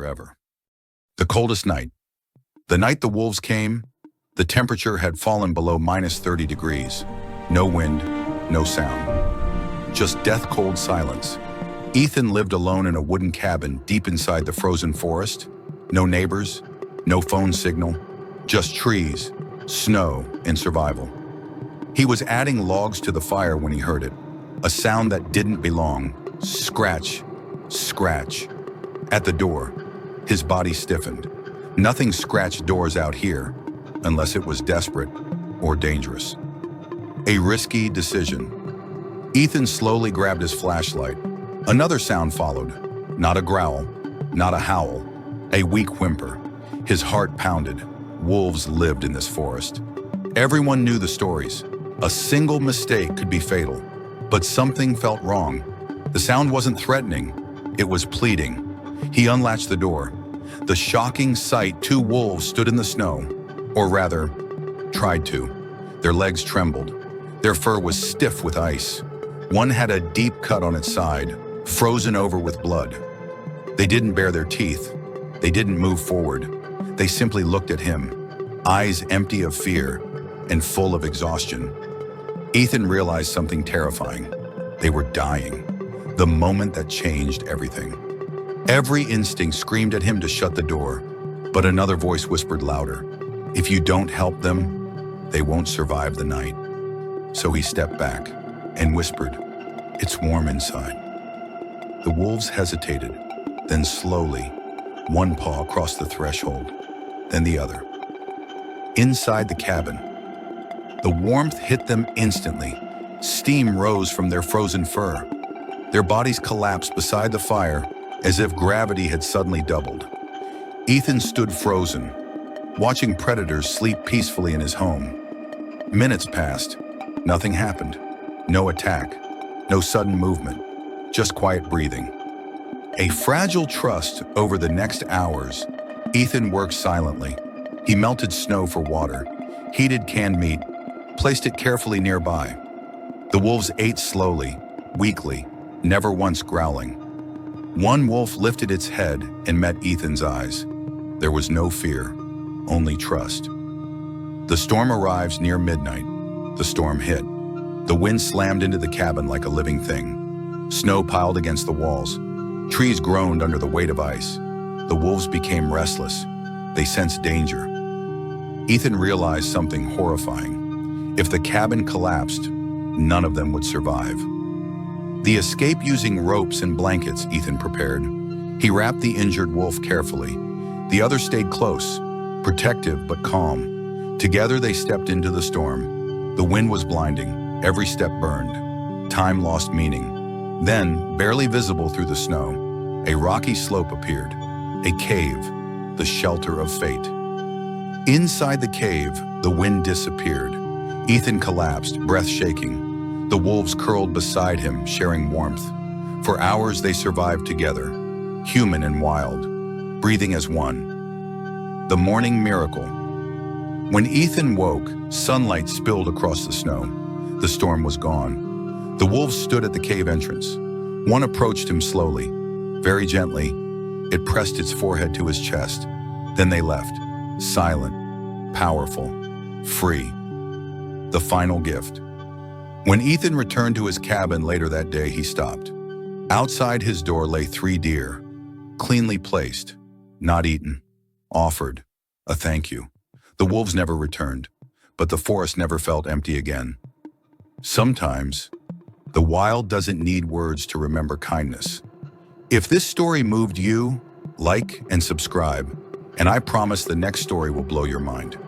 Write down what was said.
forever. The coldest night. The night the wolves came, the temperature had fallen below -30 degrees. No wind, no sound. Just death-cold silence. Ethan lived alone in a wooden cabin deep inside the frozen forest. No neighbors, no phone signal, just trees, snow, and survival. He was adding logs to the fire when he heard it. A sound that didn't belong. Scratch, scratch. At the door, his body stiffened. Nothing scratched doors out here, unless it was desperate or dangerous. A risky decision. Ethan slowly grabbed his flashlight. Another sound followed. Not a growl, not a howl, a weak whimper. His heart pounded. Wolves lived in this forest. Everyone knew the stories. A single mistake could be fatal. But something felt wrong. The sound wasn't threatening, it was pleading. He unlatched the door. The shocking sight, 2 wolves stood in the snow. Or rather, tried to. Their legs trembled. Their fur was stiff with ice. One had a deep cut on its side, frozen over with blood. They didn't bare their teeth. They didn't move forward. They simply looked at him, eyes empty of fear and full of exhaustion. Ethan realized something terrifying. They were dying. The moment that changed everything. Every instinct screamed at him to shut the door, but another voice whispered louder. If you don't help them, they won't survive the night. So he stepped back and whispered, "It's warm inside." The wolves hesitated, then slowly, one paw crossed the threshold, then the other. Inside the cabin, the warmth hit them instantly. Steam rose from their frozen fur. Their bodies collapsed beside the fire as if gravity had suddenly doubled. Ethan stood frozen, watching predators sleep peacefully in his home. Minutes passed. Nothing happened. No attack. No sudden movement. Just quiet breathing. A fragile trust over the next hours. Ethan worked silently. He melted snow for water, heated canned meat, placed it carefully nearby. The wolves ate slowly, weakly, never once growling. One wolf lifted its head and met Ethan's eyes. There was no fear, only trust. The storm arrives near midnight. The storm hit. The wind slammed into the cabin like a living thing. Snow piled against the walls. Trees groaned under the weight of ice. The wolves became restless. They sensed danger. Ethan realized something horrifying. If the cabin collapsed, none of them would survive. The escape using ropes and blankets Ethan prepared. He wrapped the injured wolf carefully. The other stayed close, protective but calm. Together they stepped into the storm. The wind was blinding. Every step burned. Time lost meaning. Then, barely visible through the snow, a rocky slope appeared. A cave, the shelter of fate. Inside the cave, the wind disappeared. Ethan collapsed, breath shaking. The wolves curled beside him, sharing warmth. For hours they survived together, human and wild, breathing as one. The morning miracle. When Ethan woke, sunlight spilled across the snow. The storm was gone. The wolves stood at the cave entrance. One approached him slowly, very gently. It pressed its forehead to his chest. Then they left, silent, powerful, free. The final gift. When Ethan returned to his cabin later that day, he stopped. Outside his door lay 3 deer, cleanly placed, not eaten, offered, a thank you. The wolves never returned, but the forest never felt empty again. Sometimes, the wild doesn't need words to remember kindness. If this story moved you, like and subscribe, and I promise the next story will blow your mind.